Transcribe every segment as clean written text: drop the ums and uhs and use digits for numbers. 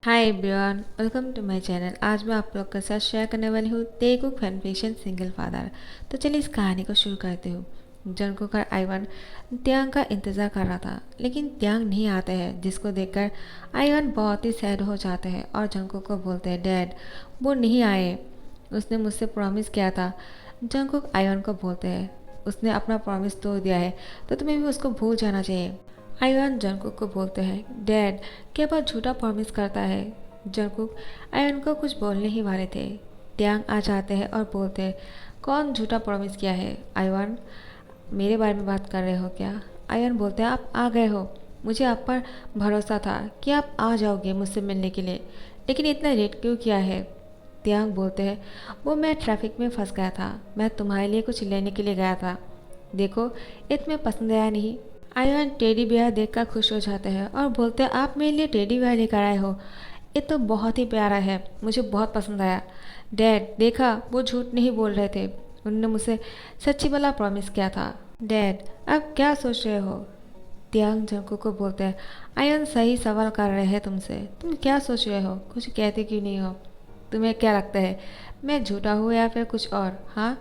Hi everyone, welcome to my channel. आज मैं आप लोग के साथ शेयर करने वाली हूँ तेलुगु फैनफिक्शन सिंगल फादर। तो चलिए इस कहानी को शुरू करते हूँ। जंगकुक और आइवन त्यांग का इंतज़ार कर रहा था, लेकिन त्यांग नहीं आते हैं, जिसको देखकर आइवन बहुत ही सैड हो जाते हैं और जंगकुक को बोलते हैं, डैड वो नहीं आए, उसने मुझसे प्रॉमिस किया था। जंगकुक आइवन को बोलते हैं, उसने अपना प्रॉमिस तोड़ दिया है तो तुम्हें भी उसको भूल जाना चाहिए। आयन जंगकुक को बोलते हैं, डैड क्या बात झूठा प्रॉमिस करता है। जंगकुक आयन को कुछ बोलने ही वाले थे, त्यांग आ जाते हैं और बोलते हैं, कौन झूठा प्रॉमिस किया है। आयन मेरे बारे में बात कर रहे हो क्या। आयन बोलते हैं, आप आ गए हो, मुझे आप पर भरोसा था कि आप आ जाओगे मुझसे मिलने के लिए, लेकिन इतना लेट क्यों किया है। त्यांग बोलते हैं, वो मैं ट्रैफिक में फंस गया था, मैं तुम्हारे लिए कुछ लेने के लिए गया था, देखो ये तुम्हें पसंद आया नहीं। आयन टेडी बियर देखकर खुश हो जाते हैं और बोलते हैं, आप मेरे लिए टेडी बियर लेकर आए हो, ये तो बहुत ही प्यारा है, मुझे बहुत पसंद आया। डैड देखा, वो झूठ नहीं बोल रहे थे, उन्होंने मुझसे सच्ची वाला प्रॉमिस किया था। डैड अब क्या सोच रहे हो। त्यांग जंकू को बोलते हैं, आयन सही सवाल कर रहे हैं तुमसे, तुम क्या सोच रहे हो, कुछ कहते क्यों नहीं हो। तुम्हें क्या लगता है मैं झूठा हूँ या फिर कुछ और। हाँ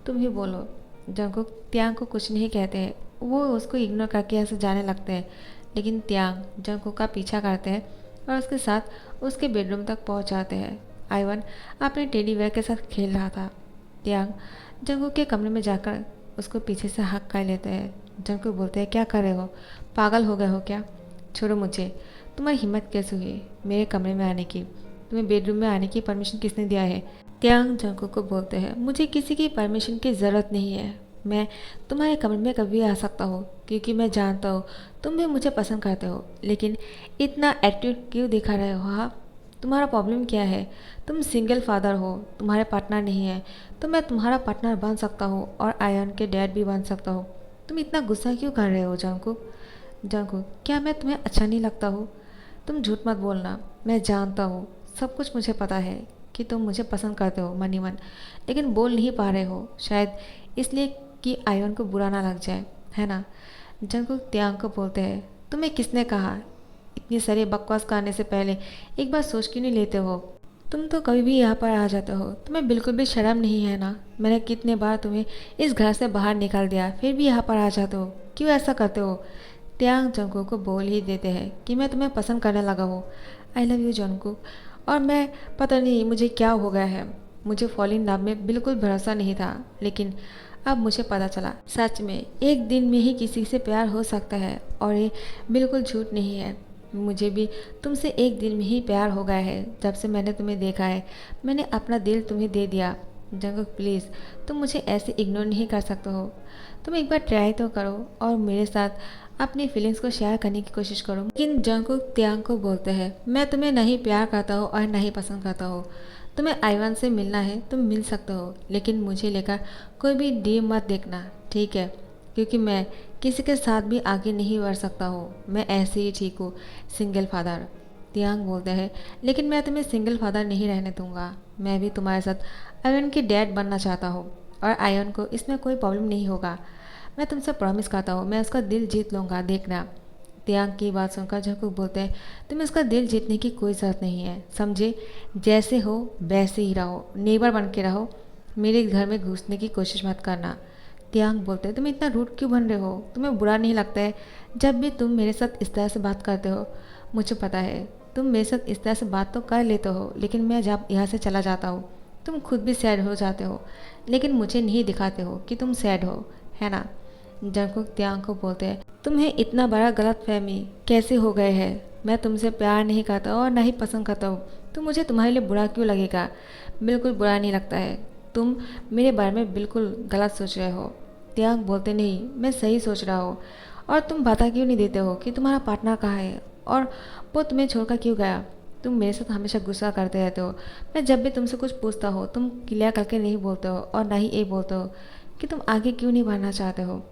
तुम ही बोलो। जंकुक त्यांग को कुछ नहीं कहते हैं, वो उसको इग्नोर करके ऐसे जाने लगते हैं, लेकिन त्यांग जंकुक का पीछा करते हैं और उसके साथ उसके बेडरूम तक पहुंच जाते हैं। आइवन अपने टेडी बेयर के साथ खेल रहा था। त्यांग जंकुक के कमरे में जाकर उसको पीछे से हक कर लेते हैं। जंकुक बोलते हैं, क्या कर रहे हो, पागल हो गए हो क्या, छोड़ो मुझे, तुम्हारी हिम्मत कैसे हुई मेरे कमरे में आने की, तुम्हें बेडरूम में आने की परमिशन किसने दिया है। त्यांग जंकुक को बोलते हैं, मुझे किसी की परमिशन की ज़रूरत नहीं है, मैं तुम्हारे कमरे में कभी आ सकता हूँ क्योंकि मैं जानता हूँ तुम भी मुझे पसंद करते हो, लेकिन इतना एटीट्यूड क्यों दिखा रहे हो। हाँ तुम्हारा प्रॉब्लम क्या है, तुम सिंगल फादर हो, तुम्हारे पार्टनर नहीं है, तो मैं तुम्हारा पार्टनर बन सकता हूँ और आयन के डैड भी बन सकता हूँ। तुम इतना गुस्सा क्यों कर रहे हो जंकुक। जंकुक क्या मैं तुम्हें अच्छा नहीं लगता हूँ, तुम झूठ मत बोलना, मैं जानता हूँ, सब कुछ मुझे पता है कि तुम मुझे पसंद करते हो मनी मन, लेकिन बोल नहीं पा रहे हो, शायद इसलिए कि आयन को बुरा ना लग जाए, है ना। जंकुक त्यांग को बोलते हैं, तुम्हें किसने कहा, इतनी सारी बकवास करने से पहले एक बार सोच क्यों नहीं लेते हो। तुम तो कभी भी यहाँ पर आ जाते हो, तुम्हें बिल्कुल भी शर्म नहीं है ना। मैंने कितने बार तुम्हें इस घर से बाहर निकाल दिया, फिर भी यहाँ पर आ जाते हो, क्यों ऐसा करते हो। त्यांग जंकुक को बोल ही देते हैं कि मैं तुम्हें पसंद करने लगा हूँ, आई लव यू जंकुक, और मैं पता नहीं मुझे क्या हो गया है, मुझे फॉल इन लव में बिल्कुल भरोसा नहीं था, लेकिन अब मुझे पता चला सच में एक दिन में ही किसी से प्यार हो सकता है और ये बिल्कुल झूठ नहीं है। मुझे भी तुमसे एक दिन में ही प्यार हो गया है, जब से मैंने तुम्हें देखा है, मैंने अपना दिल तुम्हें दे दिया। जंकुक प्लीज़ तुम मुझे ऐसे इग्नोर नहीं कर सकते हो, तुम एक बार ट्राई तो करो और मेरे साथ अपनी फीलिंग्स को शेयर करने की कोशिश करो। लेकिन जंकुक त्यांग को बोलते हैं, मैं तुम्हें नहीं प्यार करता हूँ और नहीं पसंद करता हूँ, तुम्हें आइवान से मिलना है तुम मिल सकते हो, लेकिन मुझे लेकर कोई भी डीम मत देखना, ठीक है, क्योंकि मैं किसी के साथ भी आगे नहीं बढ़ सकता हूँ, मैं ऐसे ही ठीक हूँ सिंगल फादर। त्यांग बोलते हैं, लेकिन मैं तुम्हें सिंगल फादर नहीं रहने दूंगा, मैं भी तुम्हारे साथ आयन की डैड बनना चाहता हूँ और आयन को इसमें कोई प्रॉब्लम नहीं होगा, मैं तुमसे प्रॉमिस करता हूँ मैं उसका दिल जीत लूँगा, देखना। त्यांग की बात सुनकर जंकुक बोलते हैं, तुम्हें उसका दिल जीतने की कोई ज़रूरत नहीं है, समझे, जैसे हो वैसे ही रहो, नेबर बन के रहो, मेरे घर में घुसने की कोशिश मत करना। त्यांग बोलते हैं, तुम इतना रूड क्यों बन रहे हो, तुम्हें बुरा नहीं लगता है जब भी तुम मेरे साथ इस तरह से बात करते हो। मुझे पता है तुम मेरे साथ इस तरह से बात तो कर लेते हो, लेकिन मैं जब यहाँ से चला जाता हूँ तुम खुद भी सैड हो जाते हो, लेकिन मुझे नहीं दिखाते हो कि तुम सैड हो, है ना। जंकुक त्यांग को बोलते हैं, तुम्हें इतना बड़ा गलत फहमी कैसे हो गए है, मैं तुमसे प्यार नहीं करता और ना ही पसंद करता हूँ, तो मुझे तुम्हारे लिए बुरा क्यों लगेगा, बिल्कुल बुरा नहीं लगता है, तुम मेरे बारे में बिल्कुल गलत सोच रहे हो। त्यांग बोलते, नहीं मैं सही सोच रहा हूँ, और तुम बता क्यों नहीं देते हो कि तुम्हारा पार्टनर कहाँ है और वो तुम्हें छोड़कर क्यों गया। तुम मेरे साथ हमेशा गुस्सा करते रहते हो, मैं जब भी तुमसे कुछ पूछता हो तुम क्लियर करके नहीं बोलते हो और ना ही ये बोलते हो कि तुम आगे क्यों नहीं बढ़ना चाहते हो।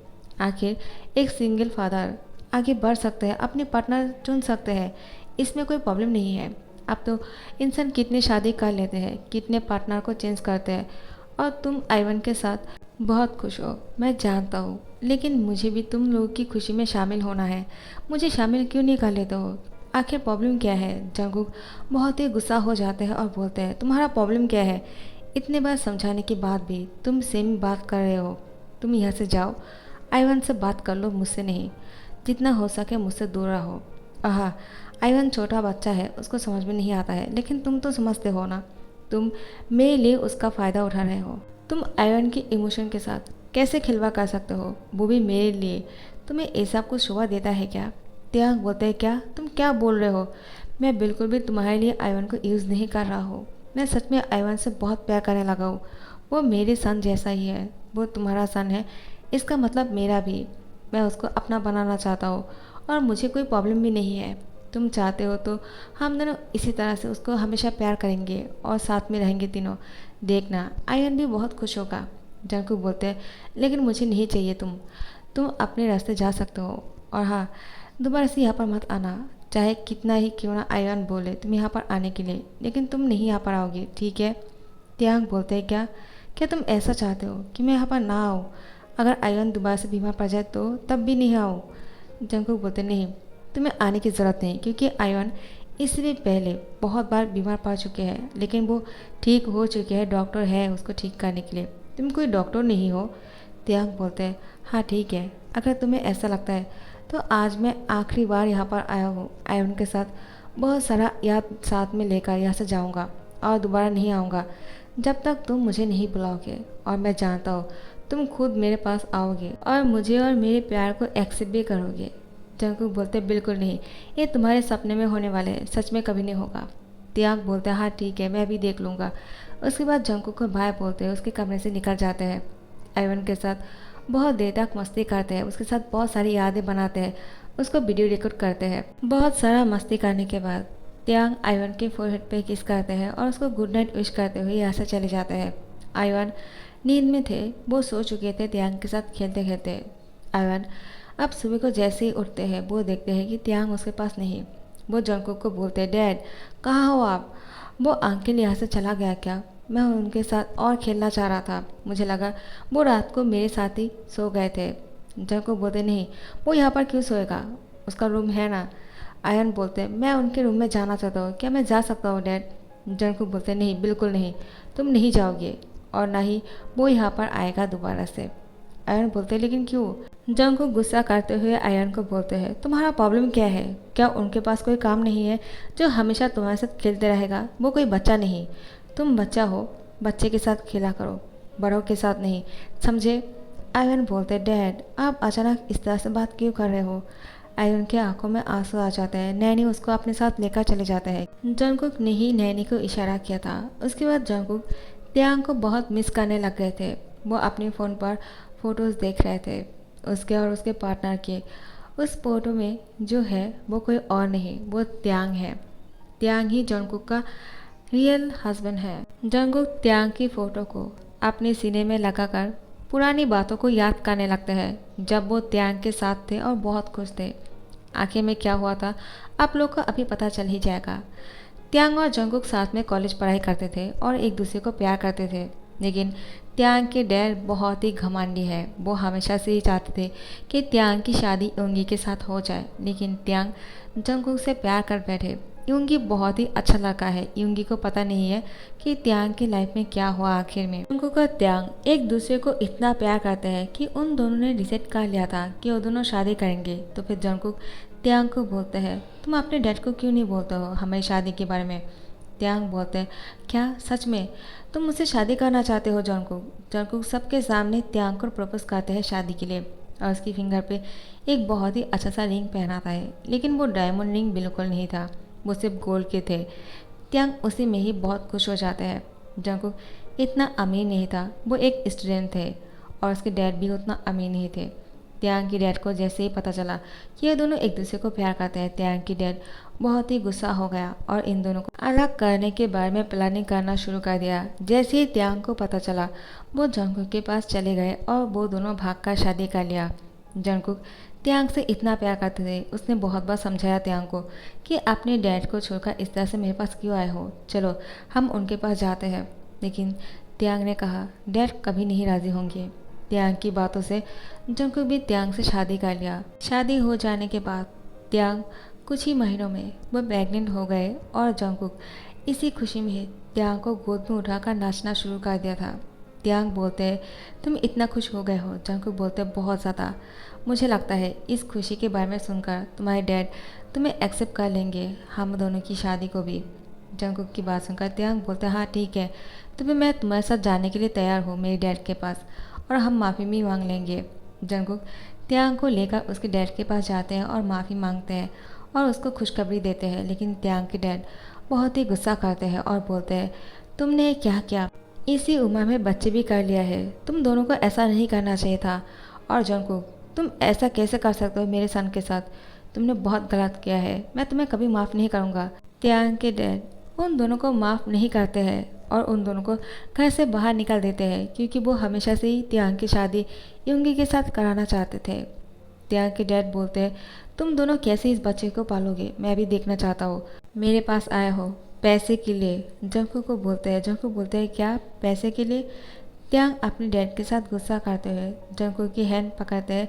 आखिर एक सिंगल फादर आगे बढ़ सकते हैं, अपने पार्टनर चुन सकते हैं, इसमें कोई प्रॉब्लम नहीं है। अब तो इंसान कितने शादी कर लेते हैं, कितने पार्टनर को चेंज करते हैं, और तुम आइवन के साथ बहुत खुश हो, मैं जानता हूँ, लेकिन मुझे भी तुम लोगों की खुशी में शामिल होना है, मुझे शामिल क्यों नहीं कर लेते हो। आखिर प्रॉब्लम क्या है? जंगकुक बहुत ही गुस्सा हो जाते हैं और बोलते हैं, तुम्हारा प्रॉब्लम क्या है? इतने बार समझाने के बाद भी तुम सेम बात कर रहे हो। तुम यहाँ से जाओ, आइवन से बात कर लो, मुझसे नहीं। जितना हो सके मुझसे दूर रहो। आहा, आइवन छोटा बच्चा है, उसको समझ में नहीं आता है, लेकिन तुम तो समझते हो ना। तुम मेरे लिए उसका फ़ायदा उठा रहे हो। तुम आइवन के इमोशन के साथ कैसे खिलवाड़ कर सकते हो, वो भी मेरे लिए? तुम्हें ऐसा कुछ शोभा देता है क्या? त्याग बोलते हैं, क्या तुम क्या बोल रहे हो? मैं बिल्कुल भी तुम्हारे लिए आइवन को यूज़ नहीं कर रहा हूँ। मैं सच में आइवन से बहुत प्यार करने लगा हूँ। वो मेरे सन जैसा ही है। वो तुम्हारा सन है, इसका मतलब मेरा भी। मैं उसको अपना बनाना चाहता हूँ और मुझे कोई प्रॉब्लम भी नहीं है। तुम चाहते हो तो हम दोनों इसी तरह से उसको हमेशा प्यार करेंगे और साथ में रहेंगे तीनों। देखना, आयन भी बहुत खुश होगा। जंकुक बोलते हैं, लेकिन मुझे नहीं चाहिए तुम अपने रास्ते जा सकते हो। और हाँ, दोबारा से यहाँ पर मत आना। चाहे कितना ही क्यों ना आयन बोले तुम यहाँ पर आने के लिए, लेकिन तुम नहीं यहाँ पर आओगे, ठीक है? त्यांग बोलते हैं, क्या क्या तुम ऐसा चाहते हो कि मैं यहाँ पर ना आऊँ? अगर आयन दोबारा से बीमार पड़ जाए तो तब भी नहीं आऊँ? जंकुक बोलते, नहीं, तुम्हें आने की ज़रूरत नहीं, क्योंकि आयन इससे पहले बहुत बार बीमार पड़ चुके हैं, लेकिन वो ठीक हो चुके हैं। डॉक्टर है उसको ठीक करने के लिए। तुम कोई डॉक्टर नहीं हो। त्यांग बोलते हैं, हाँ ठीक है, अगर तुम्हें ऐसा लगता है तो आज मैं आखिरी बार यहाँ पर आया हूँ। आयन के साथ बहुत सारा याद साथ में लेकर यहाँ से जाऊँगा और दोबारा नहीं आऊँगा जब तक तुम मुझे नहीं बुलाओगे। और मैं जानता हूँ तुम खुद मेरे पास आओगे और मुझे और मेरे प्यार को एक्सेप्ट भी करोगे। जंकुक बोलते, बिल्कुल नहीं, ये तुम्हारे सपने में होने वाले हैं, सच में कभी नहीं होगा। त्याग बोलते हैं, हाँ ठीक है, मैं अभी देख लूँगा। उसके बाद जंकुक को बाय बोलते हैं उसके कमरे से निकल जाते हैं। आयवन के साथ बहुत देर तक मस्ती करते हैं, उसके साथ बहुत सारी यादें बनाते हैं, उसको वीडियो रिकॉर्ड करते हैं। बहुत सारा मस्ती करने के बाद त्यांग आयवन के फोरहेड पे किस करते हैं और उसको गुड नाइट विश करते हुए यहाँ से चले जाते हैं। आयवन नींद में थे, वो सो चुके थे त्यांग के साथ खेलते खेलते। आयवन अब सुबह को जैसे ही उठते हैं वो देखते हैं कि त्यांग उसके पास नहीं। वो जंकुक को बोलते हैं, डैड कहाँ हो आप? वो अंकल यहाँ से चला गया क्या? मैं उनके साथ और खेलना चाह रहा था, मुझे लगा वो रात को मेरे साथ ही सो गए थे। जंकुक बोलते, नहीं, वो यहाँ पर क्यों सोएगा, उसका रूम है ना। आयन बोलते, मैं उनके रूम में जाना चाहता हूँ, क्या मैं जा सकता हूँ डैड? जंकुक बोलते, नहीं, बिल्कुल नहीं, तुम नहीं जाओगे और ना ही वो यहाँ पर आएगा दोबारा से। आयन बोलते, लेकिन क्यों? जंकुक गुस्सा करते हुए आयन को बोलते हैं, तुम्हारा प्रॉब्लम क्या है? क्या उनके पास कोई काम नहीं है जो हमेशा तुम्हारे साथ खेलते रहेगा? वो कोई बच्चा नहीं, तुम बच्चा हो, बच्चे के साथ खेला करो, बड़ों के साथ नहीं, समझे? आयन बोलते, डैड आप अचानक इस तरह से बात क्यों कर रहे हो? आयन के आंखों में आंसू आ जाते हैं। नैनी उसको अपने साथ लेकर चले जाते हैं। जंकुक ने ही नैनी को इशारा किया था। उसके बाद जंकुक त्यांग को बहुत मिस करने लग गए थे। वो अपने फ़ोन पर फोटोज़ देख रहे थे उसके और उसके पार्टनर के। उस फोटो में जो है वो कोई और नहीं, वो त्यांग है। त्यांग ही जंकुक का रियल हस्बैंड है। जंकुक त्यांग की फ़ोटो को अपने सीने में लगाकर पुरानी बातों को याद करने लगते हैं जब वो त्यांग के साथ थे और बहुत खुश थे। आखिर में क्या हुआ था आप लोग को अभी पता चल ही जाएगा। त्यांग और जंकुक साथ में कॉलेज पढ़ाई करते थे और एक दूसरे को प्यार करते थे, लेकिन त्यांग के डैड बहुत ही घमंडी है। वो हमेशा से ही चाहते थे कि त्यांग की शादी योंगी के साथ हो जाए, लेकिन त्यांग जंकुक से प्यार कर बैठे। योंगी बहुत ही अच्छा लड़का है। योंगी को पता नहीं है कि त्यांग की लाइफ में क्या हुआ आखिर में। जंकुक और त्यांग एक दूसरे को इतना प्यार करते हैं कि उन दोनों ने डिसाइड कर लिया था कि वो दोनों शादी करेंगे। तो फिर जंकुक त्यांग को बोलते हैं, तुम अपने डैड को क्यों नहीं बोलते हो हमारी शादी के बारे में? त्यांग बोलते हैं, क्या सच में तुम मुझसे शादी करना चाहते हो? जंकुक जंकुक सबके सामने त्यांग को प्रपोज करते हैं शादी के लिए और उसकी फिंगर पे एक बहुत ही अच्छा सा रिंग पहना था, लेकिन वो डायमंड रिंग बिल्कुल नहीं था, वो सिर्फ गोल्ड के थे। त्यांग उसी में ही बहुत खुश हो जाते हैं। जंकुक इतना अमीर नहीं था, वो एक स्टूडेंट थे और उसके डैड भी उतना अमीर नहीं थे। त्यांग की डैड को जैसे ही पता चला कि ये दोनों एक दूसरे को प्यार करते हैं, त्यांग की डैड बहुत ही गुस्सा हो गया और इन दोनों को अलग करने के बारे में प्लानिंग करना शुरू कर दिया। जैसे ही त्यांग को पता चला वो जंकुक के पास चले गए और वो दोनों भागकर शादी कर लिया। जंकुक त्यांग से इतना प्यार करते थे, उसने बहुत बार समझाया त्यांग को कि अपने डैड को छोड़कर इस तरह से मेरे पास क्यों आए हो, चलो हम उनके पास जाते हैं। लेकिन त्यांग ने कहा डैड कभी नहीं राज़ी होंगे। त्यांग की बातों से जंकुक भी त्यांग से शादी कर लिया। शादी हो जाने के बाद त्यांग कुछ ही महीनों में वो प्रेग्नेंट हो गए और जंगकुक इसी खुशी में त्यांग को गोद में उठाकर नाचना शुरू कर दिया था। त्यांग बोलते, तुम इतना खुश हो गए हो? जंगकुक बोलते, बहुत ज़्यादा। मुझे लगता है इस खुशी के बारे में सुनकर तुम्हारे डैड तुम्हें एक्सेप्ट कर लेंगे, हम दोनों की शादी को भी। जंगकुक की बात सुनकर त्यांग बोलते, हाँ ठीक है, तो फिर मैं तुम्हारे साथ जाने के लिए तैयार हूँ मेरे डैड के पास, और हम माफ़ी भी मांग लेंगे। जंगकुक त्यांग को लेकर उसके डैड के पास जाते हैं और माफ़ी मांगते हैं और उसको खुशखबरी देते हैं। लेकिन त्यांग के डैड बहुत ही गुस्सा करते हैं और बोलते हैं, तुमने क्या किया? इसी उम्र में बच्चे भी कर लिया है, तुम दोनों को ऐसा नहीं करना चाहिए था। और जंगकुक, तुम ऐसा कैसे कर सकते हो मेरे सन के साथ? तुमने बहुत गलत किया है, मैं तुम्हें कभी माफ़ नहीं करूँगा। त्यांग के डैड उन दोनों को माफ़ नहीं करते हैं और उन दोनों को घर से बाहर निकाल देते हैं, क्योंकि वो हमेशा से ही त्यांग की शादी युंगी के साथ कराना चाहते थे। त्यांग के डैड बोलते हैं, तुम दोनों कैसे इस बच्चे को पालोगे, मैं भी देखना चाहता हूँ। मेरे पास आए हो पैसे के लिए? जंगकुक को बोलते हैं। जंगकुक बोलते हैं, क्या पैसे के लिए? त्यांग अपने डैड के साथ गुस्सा करते हुए जंगकुक की हैंड पकड़ते हैं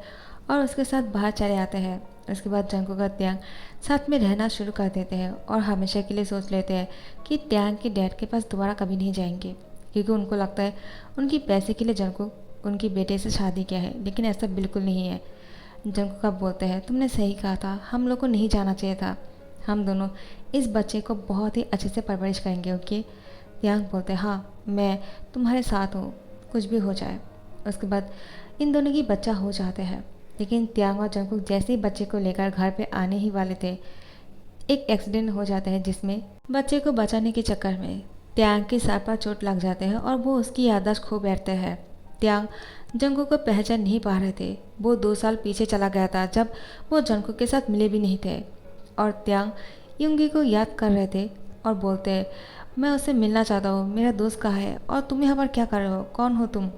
और उसके साथ बाहर चले आते हैं। उसके बाद जंगकुक और त्यांग साथ में रहना शुरू कर देते हैं और हमेशा के लिए सोच लेते हैं कि त्यांग के डैड के पास दोबारा कभी नहीं जाएंगे, क्योंकि उनको लगता है उनकी पैसे के लिए जंगकुक उनकी बेटे से शादी किया है, लेकिन ऐसा बिल्कुल नहीं है। जंगकुक अब बोलते हैं, तुमने सही कहा था, हम लोग को नहीं जाना चाहिए था, हम दोनों इस बच्चे को बहुत ही अच्छे से परवरिश करेंगे, ओके? त्यांग बोलते हैं, हाँ मैं तुम्हारे साथ हूँ, कुछ भी हो जाए। उसके बाद इन दोनों की बच्चा हो जाते हैं। लेकिन त्यांग और जंगकुक जैसे ही बच्चे को लेकर घर पे आने ही वाले थे, एक एक्सीडेंट हो जाता है जिसमें बच्चे को बचाने के चक्कर में त्यांग के सर पर चोट लग जाते हैं और वो उसकी याददाश्त खो बैठते हैं। त्यांग जंगकुक को पहचान नहीं पा रहे थे। वो 2 साल पीछे चला गया था जब वो जंगकुक के साथ मिले भी नहीं थे। और त्यांग युंगी को याद कर रहे थे और बोलते हैं, मैं उससे मिलना चाहता हूँ, मेरा दोस्त कहाँ है और तुम यहाँ पर क्या कर रहे हो, कौन हो तुम?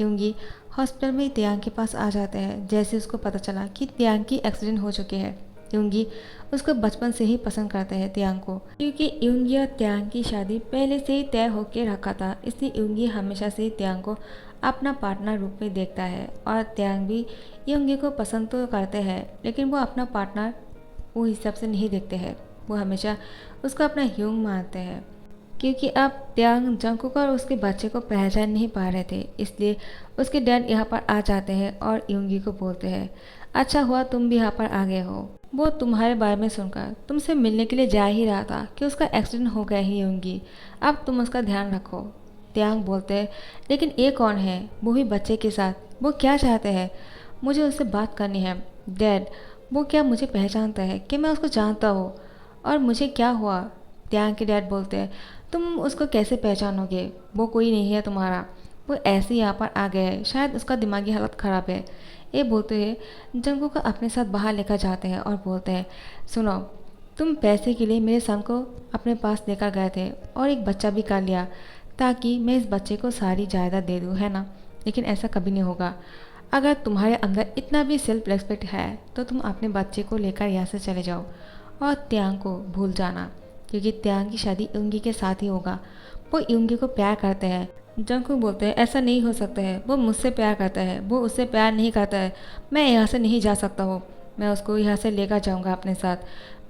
युंगी हॉस्पिटल में त्यांग के पास आ जाते हैं जैसे उसको पता चला कि त्यांग की एक्सीडेंट हो चुकी है। युंगी उसको बचपन से ही पसंद करते हैं त्यांग को, क्योंकि युंगी और त्यांग की शादी पहले से ही तय होकर रखा था, इसलिए युंगी हमेशा से ही त्यांग को अपना पार्टनर रूप में देखता है। और त्यांग भी युंगी को पसंद तो करते हैं, लेकिन वो अपना पार्टनर वो हिसाब से नहीं देखते हैं, वो हमेशा उसको अपना ह्यूंग मानते हैं। क्योंकि अब त्यांग जंगकुक और उसके बच्चे को पहचान नहीं पा रहे थे, इसलिए उसके डैड यहाँ पर आ जाते हैं और युंगी को बोलते हैं, अच्छा हुआ तुम भी यहाँ पर आ गए हो, वो तुम्हारे बारे में सुनकर तुमसे मिलने के लिए जा ही रहा था कि उसका एक्सीडेंट हो गया ही युंगी, अब तुम उसका ध्यान रखो। त्यांग बोलते हैं, लेकिन ये कौन है, वो भी बच्चे के साथ, वो क्या चाहते हैं? मुझे उससे बात करनी है। डैड, वो क्या मुझे पहचानता है कि मैं उसको जानता हूँ, और मुझे क्या हुआ? त्यांग के डैड बोलते हैं, तुम उसको कैसे पहचानोगे, वो कोई नहीं है तुम्हारा, वो ऐसे ही यहाँ पर आ गया है, शायद उसका दिमागी हालत ख़राब है। ये बोलते हुए जंगकुक को अपने साथ बाहर लेकर जाते हैं और बोलते हैं, सुनो, तुम पैसे के लिए मेरे सन को अपने पास लेकर गए थे और एक बच्चा भी कर लिया ताकि मैं इस बच्चे को सारी जायदाद दे दूँ, है ना? लेकिन ऐसा कभी नहीं होगा। अगर तुम्हारे अंदर इतना भी सेल्फ रेस्पेक्ट है तो तुम अपने बच्चे को लेकर यहाँ से चले जाओ और त्यांग को भूल जाना, क्योंकि त्यांग की शादी युंगी के साथ ही होगा। वो युंगी को प्यार करते हैं। जंगकुक बोलते हैं, ऐसा नहीं हो सकता है, वो मुझसे प्यार करता है, वो उससे प्यार नहीं करता है, मैं यहाँ से नहीं जा सकता हूँ, मैं उसको यहाँ से लेकर जाऊँगा अपने साथ,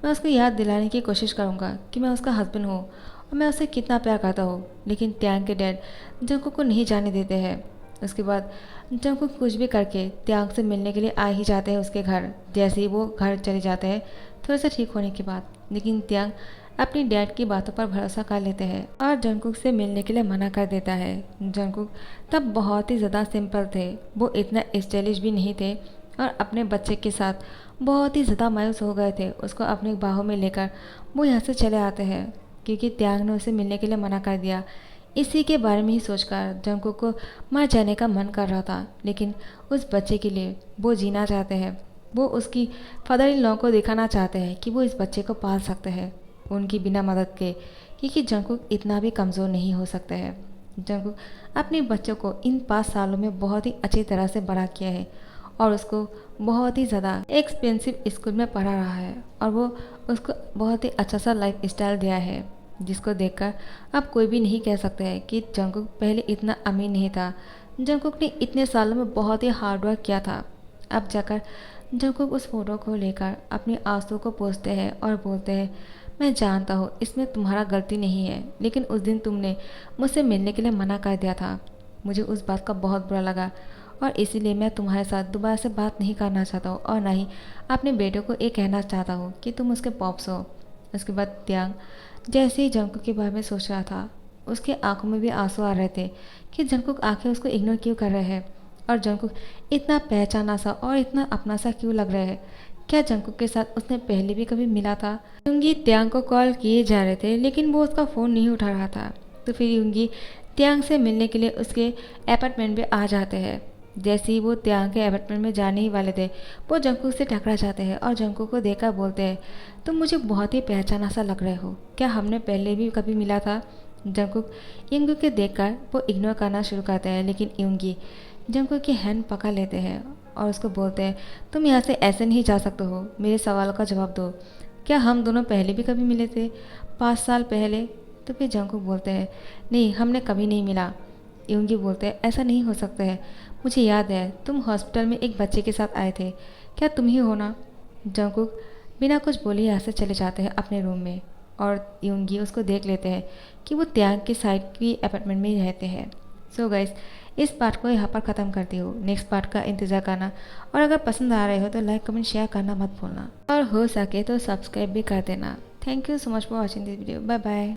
मैं उसको याद दिलाने की कोशिश करूँगा कि मैं उसका हस्बैंड हूँ और मैं उससे कितना प्यार करता हूँ। लेकिन त्यांग के डैड जंगकुक को नहीं जाने देते हैं। उसके बाद जंगकुक कुछ भी करके त्यांग से मिलने के लिए आ ही जाते हैं उसके घर। जैसे ही वो घर चले जाते हैं थोड़ा सा ठीक होने के बाद, लेकिन त्यांग अपनी डैड की बातों पर भरोसा कर लेते हैं और जंगकुक से मिलने के लिए मना कर देता है। जंगकुक तब बहुत ही ज़्यादा सिंपल थे, वो इतना स्टाइलिश भी नहीं थे और अपने बच्चे के साथ बहुत ही ज़्यादा मायूस हो गए थे। उसको अपनी बाहों में लेकर वो यहाँ से चले आते हैं, क्योंकि त्यांग ने उसे मिलने के लिए मना कर दिया। इसी के बारे में ही सोचकर जंगकुक को मर जाने का मन कर रहा था, लेकिन उस बच्चे के लिए वो जीना चाहते हैं। वो उसकी फादर इन लॉ को दिखाना चाहते हैं कि वो इस बच्चे को पाल सकते हैं उनकी बिना मदद के, क्योंकि जंगकुक इतना भी कमज़ोर नहीं हो सकते हैं। जंगकुक अपने बच्चों को इन 5 सालों में बहुत ही अच्छी तरह से बड़ा किया है और उसको बहुत ही ज़्यादा एक्सपेंसिव स्कूल में पढ़ा रहा है और वो उसको बहुत ही अच्छा सा लाइफ स्टाइल दिया है, जिसको देखकर अब कोई भी नहीं कह सकता है कि जंगकुक पहले इतना अमीर नहीं था। जंगकुक ने इतने सालों में बहुत ही हार्ड वर्क किया था, अब जाकर जंगकुक उस फोटो को लेकर अपने आंसू को पोंछते हैं और बोलते हैं, मैं जानता हूँ इसमें तुम्हारा गलती नहीं है, लेकिन उस दिन तुमने मुझसे मिलने के लिए मना कर दिया था। मुझे उस बात का बहुत बुरा लगा और इसीलिए मैं तुम्हारे साथ दोबारा से बात नहीं करना चाहता हूँ और ना ही अपने बेटे को ये कहना चाहता हूँ कि तुम उसके पॉप्स हो। उसके बाद त्यांग जैसे ही जंगकुक के बारे में सोच रहा था, उसके आंखों में भी आंसू आ रहे थे कि जंगकुक आखिर उसको इग्नोर क्यों कर रहे हैं और जंगकुक इतना पहचाना सा और इतना अपना सा क्यों लग रहा है। क्या जंगकुक के साथ उसने पहले भी कभी मिला था? युंगी त्यांग को कॉल किए जा रहे थे लेकिन वो उसका फ़ोन नहीं उठा रहा था। तो फिर युंगी त्यांग से मिलने के लिए उसके अपार्टमेंट में आ जाते हैं। जैसे ही वो त्यांग के अपार्टमेंट में जाने ही वाले थे, वो जंगकुक से टकरा जाते हैं और जंगकुक को देखकर बोलते हैं, तुम मुझे बहुत ही पहचाना सा लग रहे हो, क्या हमने पहले भी कभी मिला था? जंगकुक युंगी को देखकर वो इग्नोर करना शुरू करते हैं, लेकिन युंगी जंगकुक की हैंड पकड़ लेते हैं और उसको बोलते हैं, तुम यहाँ से ऐसे नहीं जा सकते हो, मेरे सवालों का जवाब दो। क्या हम दोनों पहले भी कभी मिले थे, 5 साल पहले? तो फिर जंगकुक बोलते हैं, नहीं हमने कभी नहीं मिला। युंगी बोलते हैं, ऐसा नहीं हो सकता है, मुझे याद है तुम हॉस्पिटल में एक बच्चे के साथ आए थे, क्या तुम ही हो ना? जंगकुक बिना कुछ बोले यहाँ से चले जाते हैं अपने रूम में और युंगी उसको देख लेते हैं कि वो त्याग के साइड की अपार्टमेंट में ही रहते हैं। सो गाइस, इस पार्ट को यहाँ पर ख़त्म करती हूँ। नेक्स्ट पार्ट का इंतज़ार करना और अगर पसंद आ रहे हो तो लाइक कमेंट शेयर करना मत भूलना और हो सके तो सब्सक्राइब भी कर देना। Thank you so much for watching this video. Bye bye.